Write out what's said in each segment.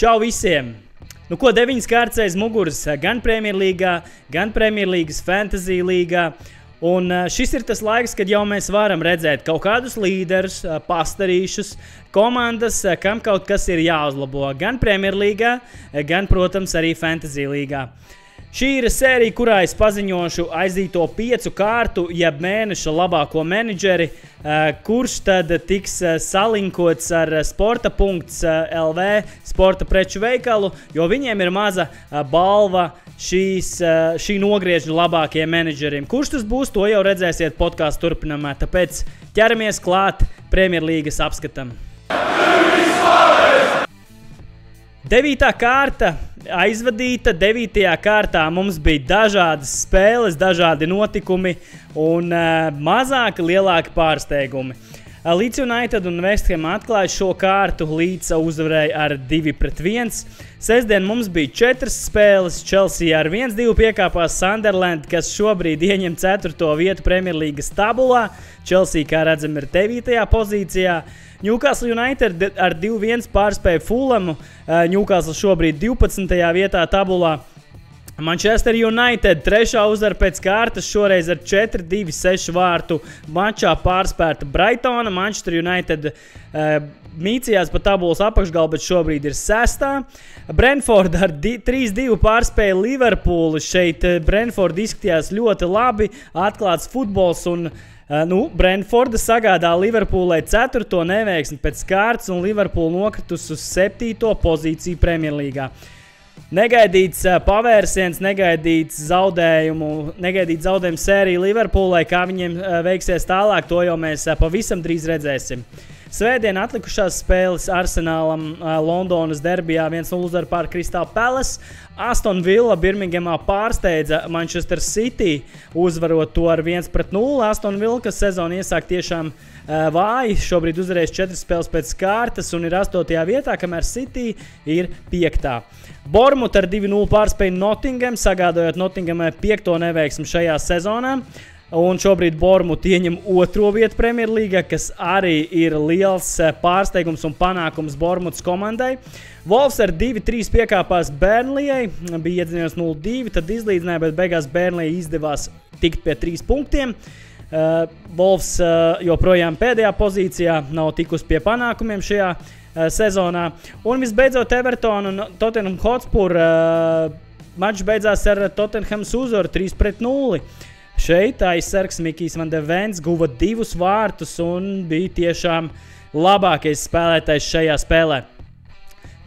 Čau visiem! Nu ko, 9 kārtas aiz muguras gan Premjerlīgā, gan Premjerlīgas Fantasy līgā. Un šis ir tas laiks, kad jau mēs varam redzēt kaut kādus līderus, pastarīšus, komandas, kam kaut kas ir jāuzlabo gan Premjerlīgā, gan, protams, arī Fantasy līgā. Šī ir sērija, kurā es paziņošu aizdīto 5 kārtu, jeb mēneša labāko menedžeri, kurš tad tiks salinkots ar sporta.lv sporta preču veikalu, jo viņiem ir maza balva šī nogriežņa labākajiem menedžeriem. Kurš tas būs, to jau redzēsiet podkāstu turpinājumā, tāpēc ķeramies klāt Premjerlīgas apskatam. 9. kārta aizvadīta. 9. kārtā mums bija dažādas spēles, dažādi notikumi un mazāki, lielāki pārsteigumi. Leeds United un West Ham atklāja šo kārtu, Leeds uzvarēja ar 2-1. Sestdien mums bija 4 spēles, Chelsea ar 1-2 piekāpās Sunderland, kas šobrīd ieņem 4. vietu Premjerlīgas tabulā. Chelsea, kā redzam, ir 9. pozīcijā. Newcastle United ar 2-1 pārspēja Fulhamu, Newcastle šobrīd 12. vietā tabulā. Manchester United 3. uzvara pēc kārtas, šoreiz ar 4-2-6 vārtu mačā pārspērta Brightona. Manchester United mīcījās pa tabulas apakšgalu, bet šobrīd ir 6. Brentford ar 3-2 pārspēja Liverpoolu. Šeit Brentford izskatījās ļoti labi, atklāts futbols un Brentforda sagādā Liverpoolai 4. neveiksmi pēc kārtas un Liverpool nokritus uz 7. pozīciju Premjerlīgā. Negaidīts pavērsiens, negaidīts zaudējumu sēriju Liverpoolai, kā viņiem veiksies tālāk, to jau mēs pavisam drīz redzēsim. Svētdien atlikušās spēles Arsenālam Londonas derbijā 1-0 uzvara pār Crystal Palace. Aston Villa Birminghamā pārsteidza Manchester City, uzvarot to ar 1-0. Aston Villa, kas sezonu iesāk tiešām vāji, šobrīd uzvarējis 4 spēles pēc kārtas un ir 8. vietā, kamēr City ir 5. Bournemouth ar 2-0 pārspēja Nottingham, sagādājot Nottinghamai 5. neveiksmi šajā sezonā. Un šobrīd Bournemouth ieņem 2. vietu Premjerlīgā, kas arī ir liels pārsteigums un panākums Bournemouths komandai. Wolves ar 2-3 piekāpās Burnleyai, bija iedzinājums 0-2, tad izlīdzināja, bet beigās Burnley izdevās tikt pie 3 punktiem. Wolves joprojām pēdējā pozīcijā, nav tikus pie panākumiem šajā sezonā. Un visbeidzot Everton un Tottenham Hotspur mačs beidzās ar Tottenhams uzvaru 3-0. Šeit aizsargs Mikijs Van de Vens guva 2 vārtus un bija tiešām labākais spēlētājs šajā spēlē.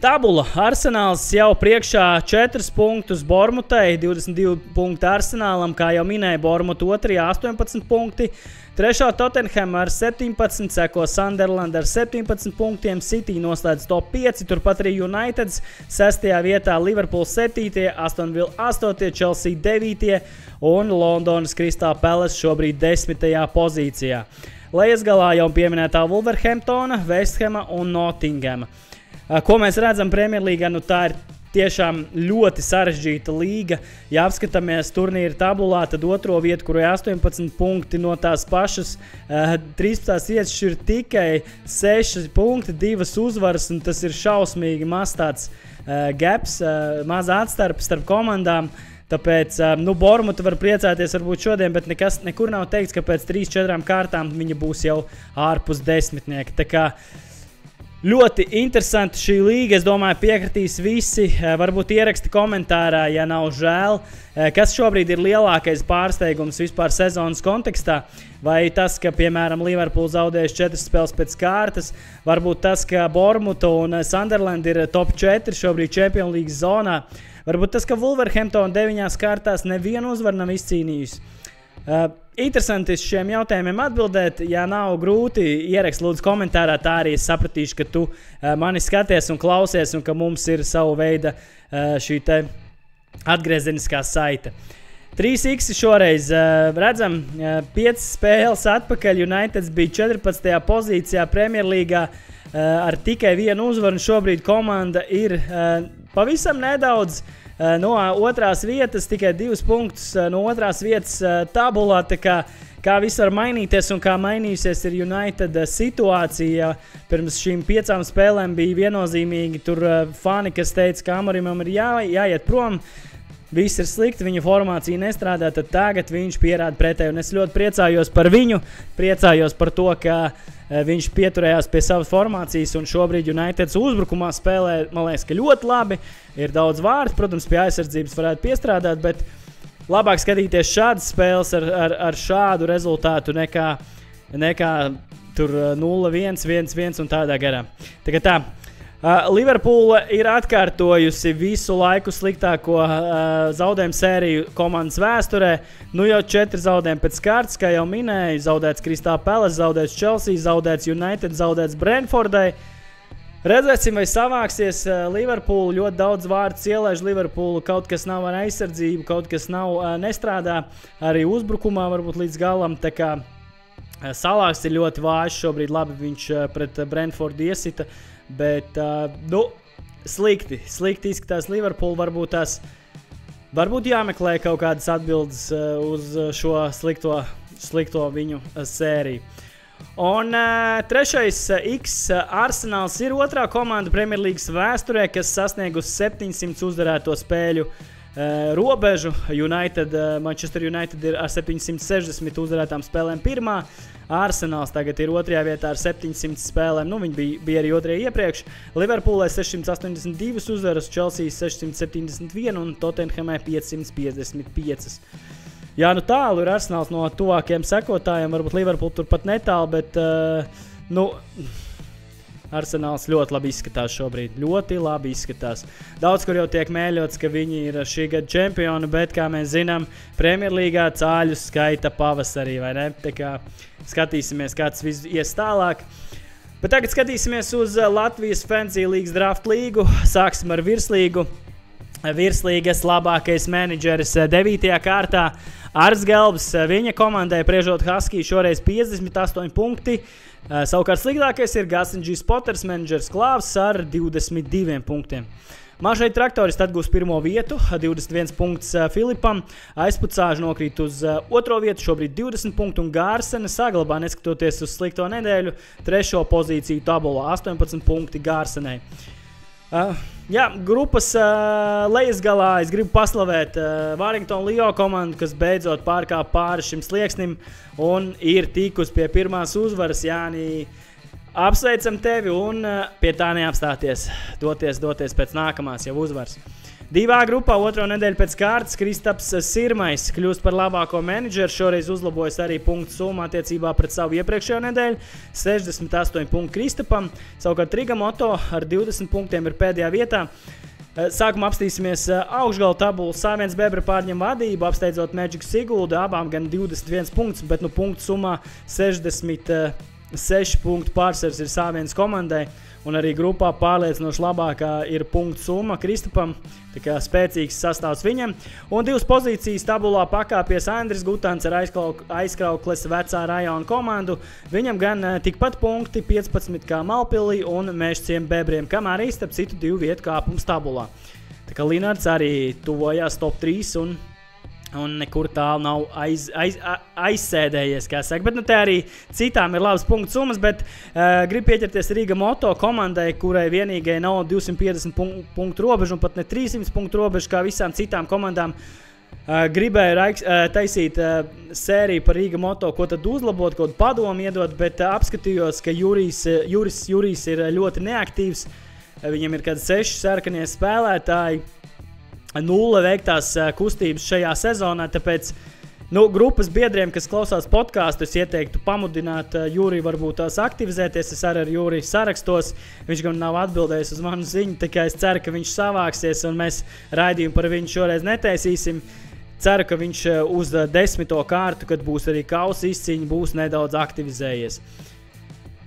Tabula Arsenāls jau priekšā 4 punktus Bournemouthai, 22 punkti Arsenālam, kā jau minēja Bournemouth 2. 18 punkti. 3. Tottenham ar 17, seko Sunderland ar 17 punktiem, City noslēdz top 5, turpat arī United 6. vietā, Liverpool 7, Aston Villa 8, Chelsea 9 un Londonas Crystal Palace šobrīd 10. pozīcijā. Lejas galā jau pieminētā Wolverhamptona, West Hama un Nottinghama. Ko mēs redzam Premjerlīgā, tā ir tiešām ļoti sarežģīta līga. Ja apskatāmies turnīra tabulā, tad 2. vietu, kur ir 18 punkti no tās pašas 13. vietas, ir tikai 6 punkti, 2 uzvaras, un tas ir šausmīgi maz tāds gaps, maza atstarpe starp komandām. Tāpēc, Bournemouth var priecāties varbūt šodien, bet nekur nav teikts, ka pēc 3-4 kārtām viņa būs jau ārpus desmitnieka. Tā kā ļoti interesanti šī līga, es domāju, piekritīs visi, varbūt ieraksti komentārā, ja nav žēl, kas šobrīd ir lielākais pārsteigums vispār sezonas kontekstā, vai tas, ka, piemēram, Liverpool zaudējuši 4 spēles pēc kārtas, varbūt tas, ka Bournemouth un Sunderland ir top 4 šobrīd Champions League zonā, varbūt tas, ka Wolverhampton 9 kārtās nevienu uzvaru nav izcīnījusi. Interesanti šiem jautājumiem atbildēt, ja nav grūti, ierakst lūdzu komentārā, tā arī es sapratīšu, ka tu mani skaties un klausies un ka mums ir savu veida šī te atgriezeniskā saite. 3x šoreiz redzam, 5 spēles atpakaļ, United bija 14. pozīcijā Premjerlīgā ar tikai 1 uzvaru, un šobrīd komanda ir pavisam nedaudz no otrās vietas, tikai 2 punktus no otrās vietas tabulā, tā kā viss var mainīties un kā mainījusies ir United situācija. Pirms šīm 5 spēlēm bija viennozīmīgi tur fani, kas teica, ka Amorimam ir jāiet prom. Viss ir slikti, viņa formācija nestrādā, tad tagad viņš pierāda pretēju. Un es ļoti priecājos par viņu, priecājos par to, ka viņš pieturējās pie savas formācijas un šobrīd Uniteds uzbrukumā spēlē, man liekas, ka ļoti labi. Ir daudz vārdu, protams, pie aizsardzības varētu piestrādāt, bet labāk skatīties šādas spēles ar šādu rezultātu nekā tur 0-1, 1-1 un tādā garā. Tā. Liverpoola ir atkārtojusi visu laiku sliktāko zaudējumu sēriju komandas vēsturē. Nu jau 4 zaudējumi pēc kārtas, kā jau minēju. Zaudēts Crystal Palace, zaudēts Chelsea, zaudēts United, zaudēts Brentfordai. Redzēsim, vai savāksies Liverpoolu. Ļoti daudz vārdu ielaiž Liverpoolu. Kaut kas nav ar aizsardzību, kaut kas nav nestrādā. Arī uzbrukumā varbūt līdz galam. Tā kā Salāks ir ļoti vājš. Šobrīd labi viņš pret Brentfordu iesita. Bet, slikti izskatās Liverpool, varbūt jāmeklē kaut kādas atbildes uz šo slikto viņu sēriju. Un trešais X Arsenals ir otrā komanda Premjerlīgas vēsturē, kas sasniegusi 700 uzvarēto spēļu robežu. Manchester United ir ar 760 uzvarētām spēlēm pirmā. Arsenals tagad ir otrajā vietā ar 700 spēlēm. Viņi bija arī otrajā iepriekš. Liverpoolē 682 uzvaras, Chelsea 671 un Tottenhamē 555. Jā, tālu ir Arsenals no tuvākiem sekotājiem. Varbūt Liverpool turpat netālu, bet Arsenals ļoti labi izskatās šobrīd. Ļoti labi izskatās. Daudz, kur jau tiek mēļots, ka viņi ir šī gada čempioni, bet, kā mēs zinām, Premjerlīgā cāļus skaita pavasarī, vai ne? Tā kā skatīsimies, kā tas viss ies tālāk. Bet tagad skatīsimies uz Latvijas Fantasy Leagues Draft līgu. Sāksim ar virslīgu. Virslīgas labākais menedžeris 9. kārtā Ars Gelbs. Viņa komandai priežot Husky šoreiz 58 punkti. Savukārt sliktākais ir Gasinģis Potters, menedžers Klāvs ar 22 punktiem. Mašai traktoristi atgūst pirmo vietu, 21 punkts Filipam, aizpucāži nokrīt uz otro vietu, šobrīd 20 punktu, un Gārsena saglabā, neskatoties uz slikto nedēļu, trešo pozīciju tabulā, 18 punkti Gārsenai. Grupas lejas galā es gribu paslavēt Warrington Leo komandu, kas beidzot pārkāpa pāri šim slieksnim un ir tikus pie pirmās uzvaras. Jāni, apsveicam tevi un pie tā neapstāties. Doties pēc nākamās jau uzvaras. 2. grupā otro nedēļu pēc kārtas Kristaps Sirmais kļūst par labāko menedžeru. Šoreiz uzlabojas arī punktu summa attiecībā pret savu iepriekšējo nedēļu. 68 punktu Kristapam. Savukārt Riga Moto ar 20 punktiem ir pēdējā vietā. Sākumā apstīsimies augšgalu tabulu. Sāviens Bebra pārņem vadību, apsteidzot Magic Siguldu. Abām gan 21 punktus, bet punktu summā 66 punktu pārsvars ir Sāviens komandai. Un arī grupā pārliecinoši labākā ir punktu summa Kristapam, tā kā spēcīgs sastāvs viņam. Un 2 pozīcijas tabulā pakāpies Andris Gutants ar aizkraukles vecā rajona komandu. Viņam gan tikpat punkti 15 kā Malpilī un Mežciem Bebriem, kamēr arī starp citu 2 vietu kāpums tabulā. Tā kā Linards arī tuvojās top 3 un nekur tālu nav aizsēdējies, kā saka. Bet te arī citām ir labas punktu summas, bet grib pieķerties Riga Moto komandai, kurai vienīgai nav 250 punktu robežu un pat ne 300 punktu robežu, kā visām citām komandām. Gribēju taisīt sēriju par Riga Moto, ko tad uzlabot, ko padomu iedot, bet apskatījos, ka Juris ir ļoti neaktīvs. Viņam ir kādi 6 sarkanie spēlētāji. 0 veiktās kustības šajā sezonā, tāpēc grupas biedriem, kas klausās podcastu, es ieteiktu pamudināt Juriju varbūt tās aktivizēties. Es arī ar Juriju sarakstos, viņš gan nav atbildējis uz manu ziņu, tikai es ceru, ka viņš savāksies un mēs raidījumu par viņu šoreiz netaisīsim. Ceru, ka viņš uz 10. kārtu, kad būs arī kausa izcīņa, būs nedaudz aktivizējies.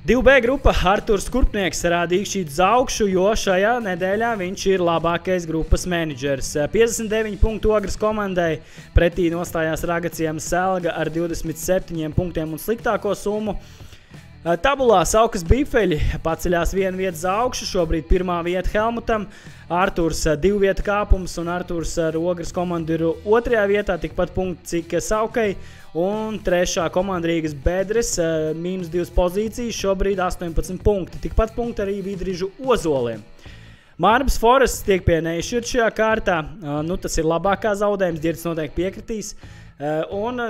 2B grupa Arturs Kurpnieks rādīja šī uz augšu, jo šajā nedēļā viņš ir labākais grupas menedžers. 59 punktu Ogres komandai, pretī nostājās Ragacijam Selga ar 27 punktiem un sliktāko summu. Tabulā Saukas Bifeļi paceļās vienu vietu uz augšu, šobrīd pirmā vieta Helmutam, Arturs 2 vietu kāpums un Arturs ar Ogres komandu ir 2. vietā, tikpat punkti cik Saukai, un 3. komanda Rīgas Bedres, -2 pozīcijas, šobrīd 18 punkti, tikpat punkti arī Vidrižu Ozoliem. Mārbas Forests tiek pie neizšķirt šajā kārtā, tas ir labākā zaudējums, Dirts noteikti piekritīs, un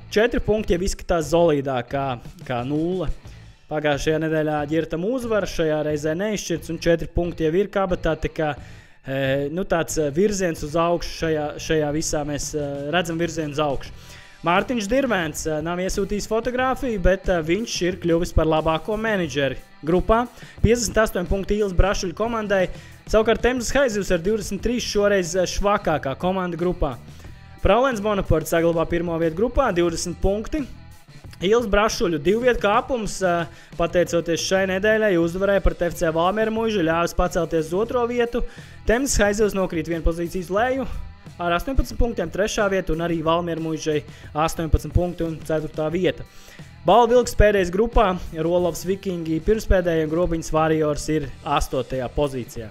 4 punkti jau izskatās solīdāk kā 0. Pagājušajā nedēļā Ģirtam uzvara, šajā reizē neizšķirts un 4 punkti jau ir kabatā, tā kā tāds virziens uz augšu šajā visā mēs redzam virzienu uz augšu. Mārtiņš Dirvēns nav iesūtījis fotogrāfiju, bet viņš ir kļuvis par labāko menedžeri grupā. 58 punkti Īles Brašuļu komandai, savukārt Temzas Haizivs ar 23 šoreiz švakākā komanda grupā. Praulens Bonaparte saglabā pirmo vietu grupā, 20 punkti. Īles Brašuļu 2 vietu kāpums, pateicoties šai nedēļai, uzvarēja pret FC Valmiera Muižu, ļāvis pacelties uz 2. vietu. Temzas Haizivs nokrīt 1 pozīcijas leju ar 18 punktiem 3. vietu un arī Valmiera Muižai 18 punkti un 4. vieta. Balvu vilks pēdējais grupā, Rolovs Vikingi pirmspēdējiem, Grobiņas Warriors ir 8. pozīcijā.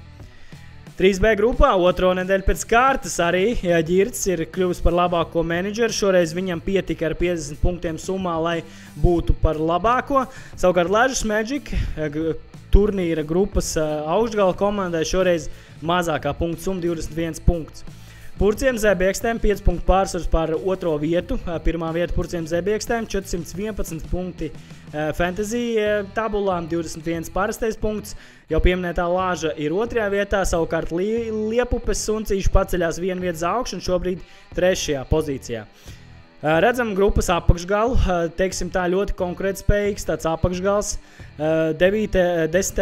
3B grupā, 2. nedēļu pēc kārtas arī Ģirts ir kļuvis par labāko menedžeru. Šoreiz viņam pietika ar 50 punktiem summā, lai būtu par labāko. Savukārt Ležas Magic turnīra grupas augšgala komandai šoreiz mazākā punktu summa 21 punkts. Purciem Zēbiekstēm 5 punktu pārsvars par 2. vietu. Pirmā vieta Purciem Zēbiekstēm 411 punkti fantasy tabulā, 21 parastais punkts. Jau pieminētā Lāža ir 2. vietā, savukārt Liepupes Suncīši paceļās 1 vietu uz augšu un šobrīd 3. pozīcijā. Redzam grupas apakšgalu, teiksim tā ļoti konkurētspējīgs, tāds apakšgals. 10.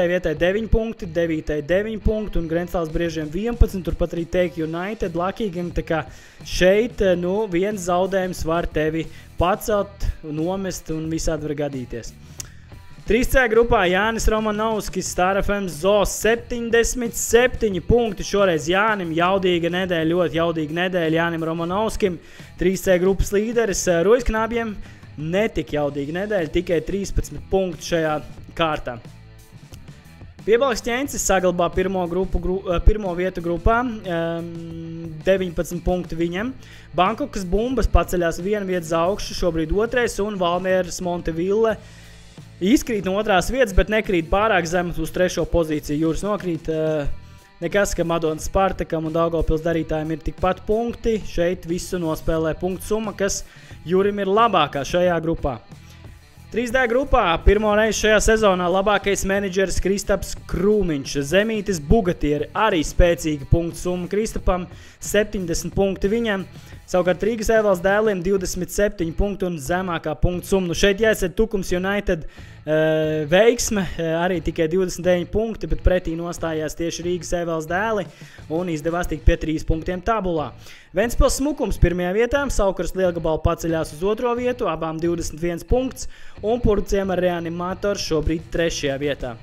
vietai 9 punkti, 9. 9 punkti un Grenstāls Briežiem 11, turpat arī Take United, Lakīgam, tā kā šeit, viens zaudējums var tevi pacelt, nomest un visādi var gadīties. 3C grupā Jānis Romanovskis, Star FM Zo 77 punkti. Šoreiz Jānim jaudīga nedēļa, ļoti jaudīga nedēļa Jānim Romanovskim. 3C grupas līderis Rujas Knābjiem netika jaudīga nedēļa, tikai 13 punkti šajā kārtā. Piebalgs Ķencis saglabā pirmo vietu grupā, 19 punkti viņam. Bankokas Bumbas paceļās 1 vietu uz augšu, šobrīd 2. un Valmieras Monteville izkrīt no 2. vietas, bet nekrīt pārāk zem uz 3. pozīciju. Jūras nokrīt nekas, ka Madonas Spartakam un Daugavpils darītājiem ir tikpat punkti. Šeit visu nospēlē punktu summa, kas Jurim ir labākā šajā grupā. 3D grupā pirmo reizi šajā sezonā labākais menedžeris Kristaps Krūmiņš. Zemītis Bugatieri arī spēcīga punktu summa Kristapam, 70 punkti viņam. Savukārt Rīgas Evalds dēliem 27 punkti un zemākā punktu summa. Šeit jāsaka Tukums United veiksme, arī tikai 29 punkti, bet pretī nostājās tieši Rīgas Evalds dēli un izdevās tikt pie 3 punktiem tabulā. Ventspils Smukums 1. vietā, Saukars Lielgabala paceļās uz 2. vietu, abām 21 punkts, un Purciem ar Reanimātoru šobrīd 3. vietā.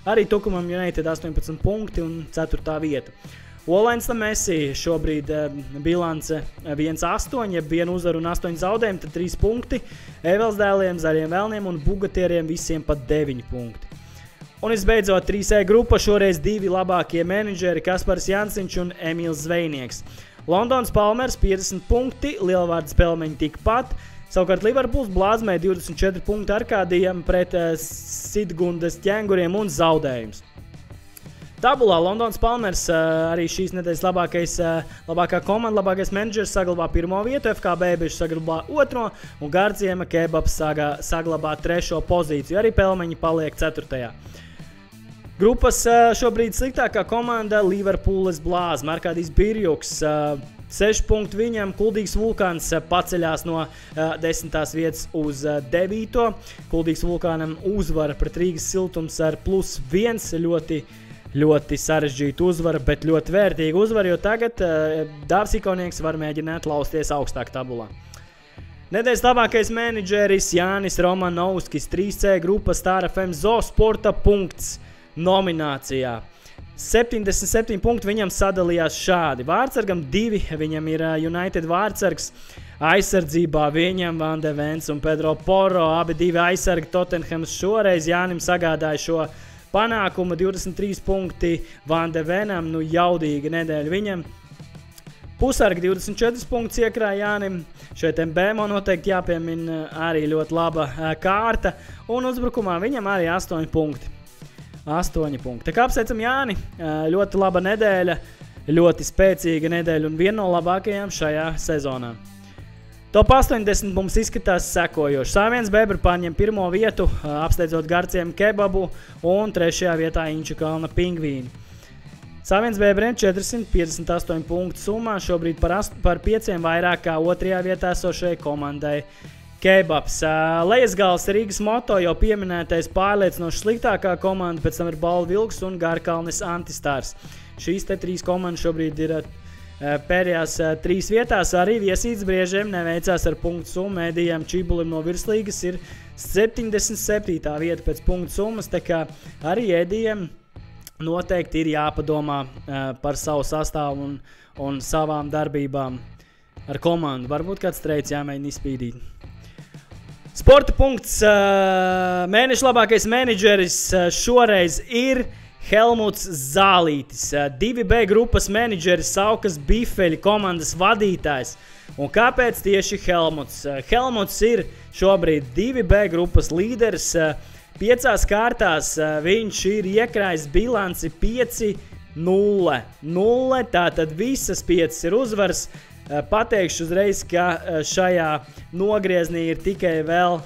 Arī Tukumam United 18 punkti un 4. vieta. Olains Lamesi šobrīd bilance 1-8, ja 1 uzvaru un 8 zaudējumi, tad 3 punkti. Evels dēliem, Zaļiem Velniem un Bugatieriem visiem pat 9 punkti. Un visbeidzot 3E grupa, šoreiz 2 labākie menedžeri Kaspars Jansiņš un Emīls Zvejnieks. Londons Palmers 50 punkti, Lielvārdas Pelmeņi tikpat. Savukārt Liverpools Blāzmē 24 punkti Arkādijam pret Sidgundas ķēnguriem un zaudējums. Tabulā Londons Palmers arī šīs nedēļas labākā komanda, labākais menedžers saglabā 1. vietu, FKB Beži saglabā 2. un Gardziema Kebabs saglabā 3. pozīciju. Arī Pelmeņi paliek 4. Grupas šobrīd sliktākā komanda Liverpooles Blāzma, Arkādijs Birjuks. 6 punkti viņam, Kuldīgs Vulkāns paceļās no 10. vietas uz 9. Kuldīgs Vulkānam uzvara pret Rīgas Siltums ar +1, ļoti sarežģīta uzvara, bet ļoti vērtīga uzvara, jo tagad Dāvs Ikaunieks var mēģināt lausties augstāk tabulā. Nedēļas labākais menedžeris Jānis Romanovskis, 3C grupa Star FM Zo sporta punkts nominācijā. 77 punkti viņam sadalījās šādi. Vārtsargam 2, viņam ir United vārtsargs. Aizsardzībā viņam Van de Vens un Pedro Porro, abi divi aizsargi Tottenhams šoreiz Jānim sagādāja šo panākumu, 23 punkti Van de Venam, jaudīga nedēļa viņam. Pusargi 24 punktus iekrāja Jānim, šeit Mbemo noteikti jāpiemina arī ļoti laba kārta, un uzbrukumā viņam arī 8 punkti. 8 punkti. Tā kā apsveicam Jāni, ļoti laba nedēļa, ļoti spēcīga nedēļa un viena no labākajām šajā sezonā. Top 80 mums izskatās sekojoši. Sāviens Bebra paņem pirmo vietu, apsteidzot Garciem Kebabu, un 3. vietā Inču Kalna Pingvīni. Sāviens Bebriem 458 punktu summā, šobrīd par 5 vairāk kā 2. vietā esošai komandai Kebabs. Lejasgals Rīgas Moto jau pieminētais pārliecinoši sliktākā komanda, pēc tam ir Balvu Vilks un Garkalnis Antistārs. Šīs te 3 komandas šobrīd ir pēdējās 3 vietās, arī Viesītas Briežiem neveicās ar punktu summu, Edijam Čibulim no virslīgas ir 77. vieta pēc punktu summas, tā kā arī Edijam noteikti ir jāpadomā par savu sastāvu un savām darbībām ar komandu. Varbūt kāds streids jāmēģina izpīdīt. Sporta punkts mēneša labākais menedžeris šoreiz ir Helmuts Zālītis, 2B grupas menedžeris Saukas Bifeļi komandas vadītājs. Un kāpēc tieši Helmuts? Helmuts ir šobrīd 2B grupas līderis. 5 kārtās viņš ir iekrājis bilanci 5-0. Tātad visas 5 ir uzvars. Pateikšu uzreiz, ka šajā nogrieznī ir tikai vēl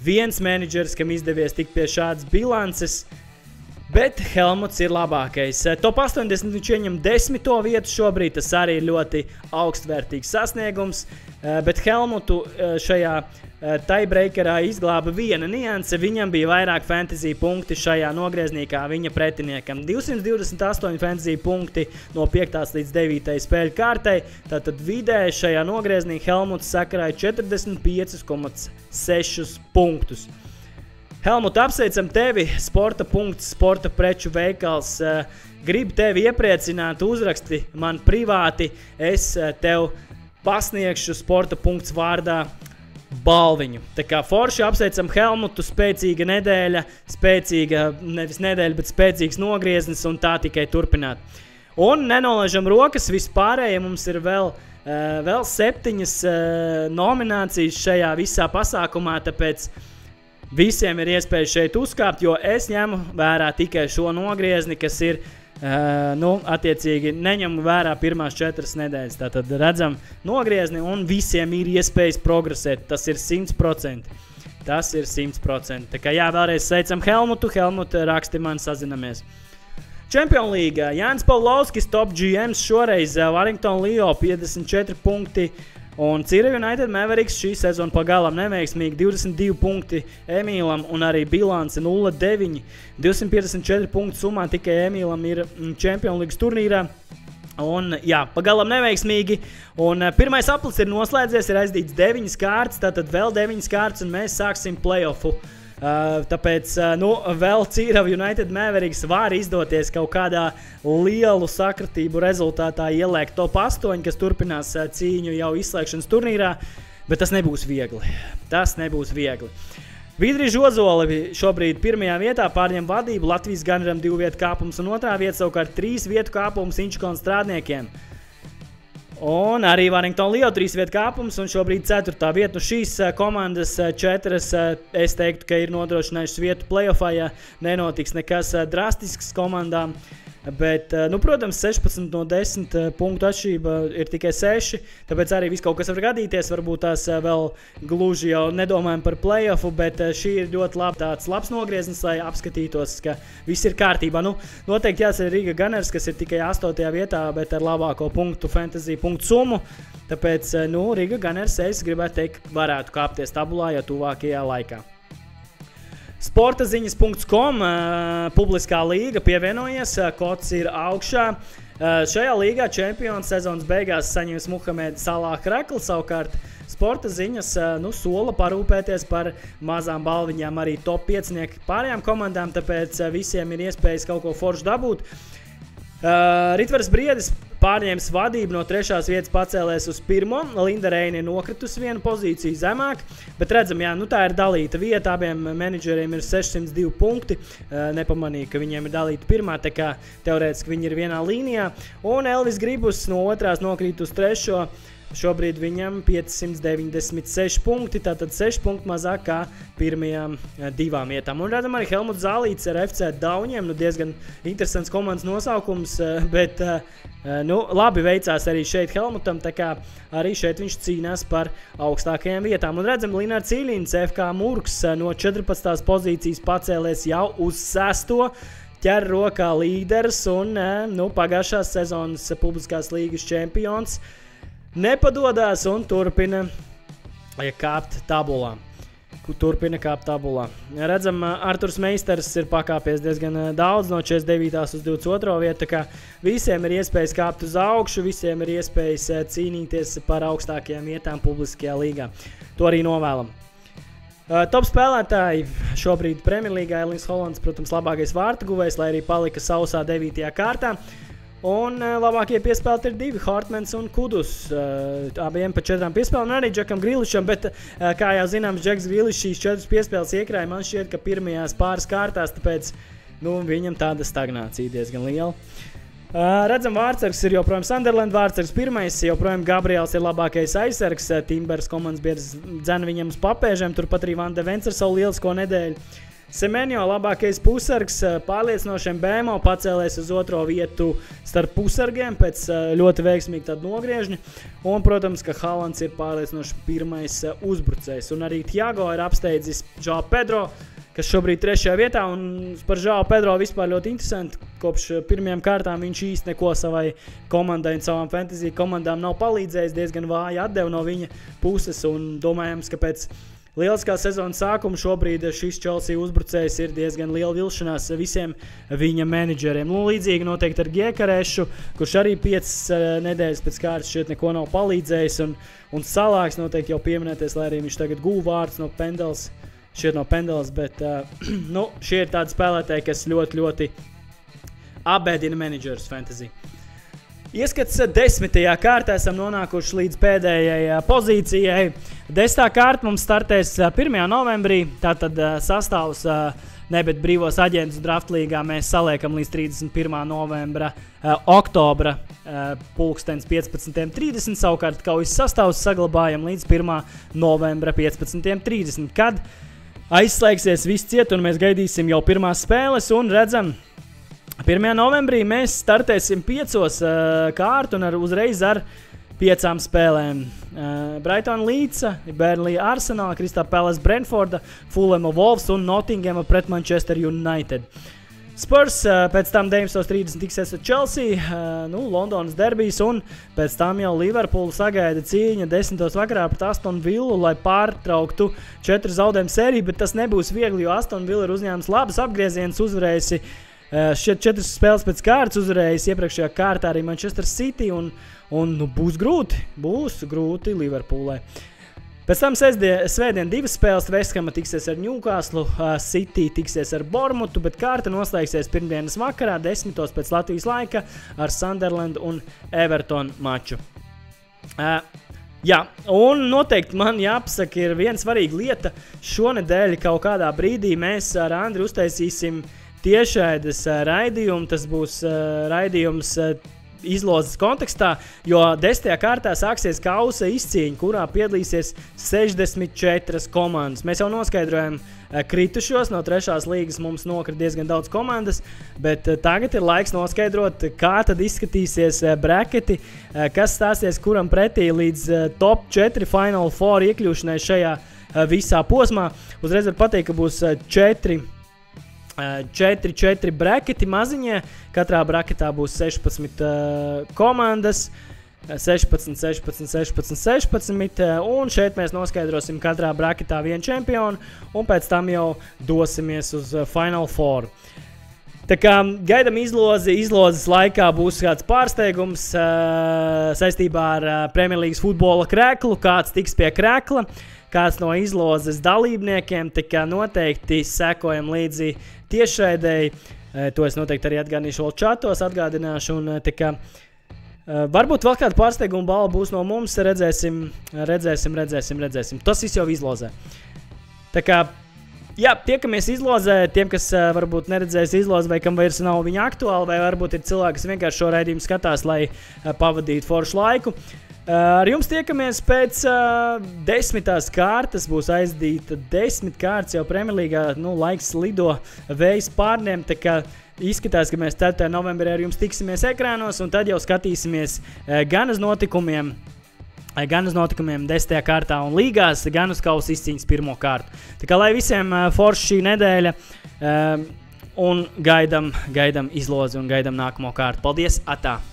viens menedžers, kam izdevies tikt pie šādas bilances. Bet Helmuts ir labākais. Top 80 viņš ieņem 10. vietu šobrīd, tas arī ir ļoti augstvērtīgs sasniegums, bet Helmutu šajā tiebreakerā izglāba viena nianse, viņam bija vairāk fantasy punkti šajā nogrieznī kā viņa pretiniekam. 228 fantasy punkti no 5. līdz 9. spēļu kārtai, tātad vidēji šajā nogrieznī Helmuts sakarāja 45,6 punktus. Helmut, apsveicam tevi, sporta punkts, sporta preču veikals. Gribu tevi iepriecināt, uzraksti man privāti, es tev pasniegšu sporta punkts vārdā balviņu. Tā kā forši apsveicam Helmutu, spēcīga nedēļa, nevis nedēļa, bet spēcīgs nogrieznis un tā tikai turpināt. Un nenolaižam rokas, vispārējie mums ir vēl 7 nominācijas šajā visā pasākumā, tāpēc visiem ir iespēja šeit uzkāpt, jo es ņemu vērā tikai šo nogriezni, kas ir, attiecīgi neņemu vērā pirmās 4 nedēļas. Tātad redzam nogriezni un visiem ir iespējas progresēt. Tas ir 100%. Tas ir 100%. Tā kā vēlreiz sveicam Helmutu. Helmutu raksti man, sazinamies. Champions League. Jānis Pavlovskis, top GMs šoreiz. Warrington Leo 54 punkti. Un Cira United Mavericks šī sezona pagalam neveiksmīgi, 22 punkti Emīlam un arī bilance 0-9. 254 punktu summā tikai Emīlam ir Champions League turnīrā. Un jā, pagalam neveiksmīgi. Un pirmais aplis ir noslēdzies, ir aizdīts 9 kārtas, tātad vēl 9 kārtas un mēs sāksim playoffu. Tāpēc vēl Cira United Mavericks var izdoties kaut kādā lielu sakratību rezultātā ieliekt top 8, kas turpinās cīņu jau izslēgšanas turnīrā, bet tas nebūs viegli. Tas nebūs viegli. Vidriģi Ozoli šobrīd 1. vietā pārņem vadību, Latvijas Gunneram 2 vietu kāpums un 2. vieta savukārt 3 vietu kāpums Inčukons strādniekiem. Un arī Warrington Leo 3 vietu kāpums un šobrīd 4. vieta. Šīs komandas 4, es teiktu, ka ir nodrošinājušas vietu playoffā, ja nenotiks nekas drastisks komandām. Bet, protams, 16 no 10 punktu atšķirība ir tikai 6, tāpēc arī viss kaut kas var gadīties, varbūt tās vēl gluži jau nedomājam par playoffu, bet šī ir ļoti tāds labs nogrieznis, lai apskatītos, ka viss ir kārtībā. Noteikti jāsaka Riga Gunners, kas ir tikai 8. vietā, bet ar labāko punktu fantasy punktu summu, tāpēc, Riga Gunners, es gribētu teikt, varētu kāpties tabulā jau tuvākajā laikā. Sportaziņas.com publiskā līga pievienojies, kods ir augšā. Šajā līgā čempions sezonas beigās saņems Muhameda Salāh Rakli, savukārt sporta ziņas sola parūpēties par mazām balviņām arī top 5 pārējām komandām, tāpēc visiem ir iespējas kaut ko foršu dabūt. Ritvers Briedis pārņēmis vadību, no 3. vietas pacēlēs uz 1. Linda Reina ir nokritusi vienu pozīciju zemāk, bet redzam, jā, tā ir dalīta vieta, abiem menedžeriem ir 602 punkti, nepamanīja, ka viņiem ir dalīta 1, tā kā teorētiski viņi ir vienā līnijā, un Elvis Gribus no 2. nokrīt uz 3. Šobrīd viņam 596 punkti, tātad 6 punkti mazāk kā pirmajām 2 vietām. Un redzam arī Helmuts Zālīts ar FC Dauņiem, diezgan interesants komandas nosaukums, bet labi veicās arī šeit Helmutam, tā kā arī šeit viņš cīnās par augstākajām vietām. Un redzam, Linārds Cīlīns, FK Murgs no 14. pozīcijas pacēlies jau uz 6. ķer rokā līderis un pagājušās sezonas publiskās līgas čempions nepadodās un turpina kāpt tabulā. Redzam, Arturs Meisters ir pakāpies diezgan daudz no 49. uz 22. vietu, tā kā visiem ir iespējas kāpt uz augšu, visiem ir iespējas cīnīties par augstākajām vietām publiskajā līgā. To arī novēlam. Top spēlētāji šobrīd Premjerlīgā Erlings Holands, protams, labākais vārtu guvējs, lai arī palika sausā 9. kārtā. Un labākie piespēlēti ir 2, Hartmans un Kudus, abiem pa 4 piespēlēm, un arī Džekam Grilišam, bet, kā jau zināms, Džeks Grilišs šīs 4 piespēles iekrāja, man šķiet, ka pirmajās pāris kārtās, tāpēc, viņam tāda stagnācija diezgan liela. Redzam, vārtsargs ir joprojām Sunderland, vārtsargs 1, joprojām Gabriels ir labākais aizsargs, Timbers komandas biedrs dzena viņam uz papēžiem, turpat arī Van de Vens ar savu lielisko nedēļu. Semenjo labākais pusargs pārliecinošiem BMO pacēlēs uz 2. vietu starp pusargiem pēc ļoti veiksmīgi tādu nogriežņu. Un, protams, ka Haalands ir pārliecinoši 1. uzbrucējs. Un arī Thiago ir apsteidzis João Pedro, kas šobrīd 3. vietā. Un par João Pedro vispār ļoti interesanti. Kopš pirmajām kārtām viņš īsti neko savai komandai un savām fantasy komandām nav palīdzējis. Diezgan vāji atdeva no viņa puses un domājams, ka pēc lieliskā sezonas sākuma šobrīd šis Chelsea uzbrucējs ir diezgan liela vilšanās visiem viņa menedžeriem. Līdzīgi noteikti ar Giekarešu, kurš arī 5 nedēļas pēc kārtas šeit neko nav palīdzējis, un Salāks noteikti jau pieminēties, lai arī viņš tagad guva vārds no Pendeles, bet šie ir tādi spēlētāji, kas ļoti, ļoti apbēdina menedžerus fantasy. Ieskats 10. kārtā esam nonākuši līdz pēdējai pozīcijai. 10. kārta mums startēs 1. novembrī, tātad sastāvs bet brīvos aģentus draftlīgā mēs saliekam līdz 31. novembra, oktobra pulkstens 15.30, savukārt kaujas sastāvs saglabājam līdz 1. novembra 15.30, kad aizslēgsies viss ciet un mēs gaidīsim jau pirmās spēles un redzam, 1. novembrī mēs startēsim 5 kārtu un uzreiz ar 5 spēlēm. Brighton Leeds, Burnley Arsenal, Crystal Palace Brentforda, Fulham Wolves un Nottingham pret Manchester United. Spurs pēc tam 19.30 tiksies ar Chelsea, Londonas derbijs un pēc tam jau Liverpool sagaida cīņa 10. vakarā pret Aston Villu, lai pārtrauktu 4 zaudējumu sēriju, bet tas nebūs viegli, jo Aston Villa ir uzņēmis labas apgriezienus, uzvarējusi šeit 4 spēles pēc kārtas, uzvarējis iepriekšējā kārtā arī Manchester City un būs grūti Liverpoolai. Pēc tam svētdien 2 spēles, West Ham tiksies ar Newcastle, City tiksies ar Bournemouthu, bet kārta noslēgsies pirmdienas vakarā 10. pēc Latvijas laika ar Sunderland un Everton maču. Jā, un noteikti man jāpasaka ir viena svarīga lieta. Šonedēļ kaut kādā brīdī mēs ar Andri uztaisīsim tiešraides raidījumu, tas būs raidījums izlozes kontekstā, jo 10. kārtā sāksies kausa izcīņa, kurā piedalīsies 64 komandas. Mēs jau noskaidrojam kritušos, no 3. līgas mums nokrita diezgan daudz komandas, bet tagad ir laiks noskaidrot, kā tad izskatīsies bracketi, kas stāsies kuram pretī līdz top 4 Final Four iekļūšanai šajā visā posmā. Uzreiz var pateikt, ka būs 4 bracketi maziņie, katrā bracketā būs 16 komandas, 16, un šeit mēs noskaidrosim katrā bracketā vienu čempionu, un pēc tam jau dosimies uz Final Four. Tā kā gaidam izlozes laikā būs kāds pārsteigums saistībā ar Premjerlīgas futbola kreklu, kāds tiks pie krekla, kāds no izlozes dalībniekiem, tā kā noteikti sekojam līdzi tiešraidēji, to es noteikti arī atgādināšu vēl čatos, un tā kā Varbūt vēl kāda pārsteiguma balva būs no mums, redzēsim. Tas viss jau izlozē. Tā kā, jā, tiekamies izlozē, tiem, kas varbūt neredzēs izlozi, vai kam vairs nav viņa aktuāli, vai varbūt ir cilvēki, kas vienkārši šo raidījumu skatās, lai pavadītu foršu laiku. Ar jums tiekamies pēc 10. kārtas, būs aizdīta 10 kārtas jau Premjerlīgā, laiks lido vējas pārniem, tā kā izskatās, ka mēs 4. novembrī ar jums tiksimies ekrānos, un tad jau skatīsimies gan uz notikumiem 10. kārtā un līgās, gan uz kausa izcīņas 1. kārtu. Tā kā lai visiem forši šī nedēļa, un gaidam izlozi un gaidam nākamo kārtu. Paldies, atā!